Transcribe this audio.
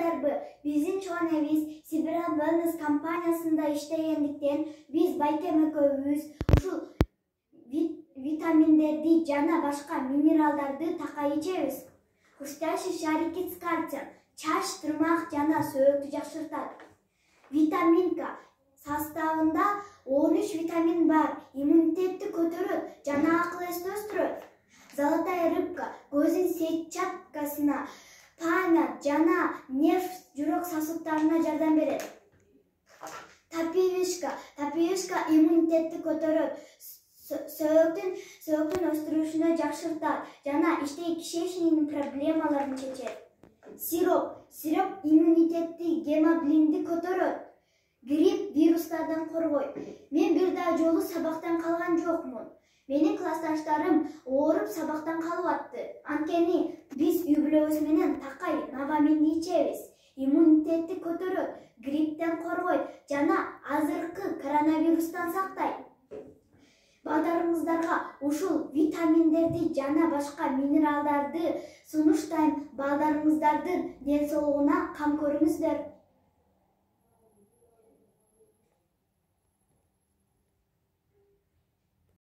Bilесиңерби, биздин чоңебиз Siberian Wellness компаниясында иштегендиктен биз Байтем экөөбүз ушул витаминдерди жана башка минералдарды такай ичебиз. Хрустящий шарики с кальцием чач, тырмак жана сөөгүктү жакшыртат. Витамин К составында 13 витамин бар, иммунитетти көтөрөт жана акыл эсти өстүрөт. Золотая рыбка көздүн сетчаткасына, память жана нерв жүрөк сосудтарына жардам берет. Тапиюшка иммунитетти көтөрөт, сөөгүктүн өстүрүшүнө жакшыртат жана иштей кишечниктин проблемаларын чечет. Сироп иммунитетти, гемоглобинди көтөрөт. Грипп вирустардан коргойт. Мен бир да жолу сабактан калган жокмун. Менин классташтарым ооруп сабактан калып атты. Анткени биз үй-бүлөбүз менен такай наваминди ичебиз. Иммунитетти көтөрөт, грипптен коргойт жана азыркы коронавирустан сактайт. Балдарыңыздарга ушул витаминдерди жана башка минералдарды сунуштайм. Балдарыңыздардын ден соолугуна кам көрүңүздөр.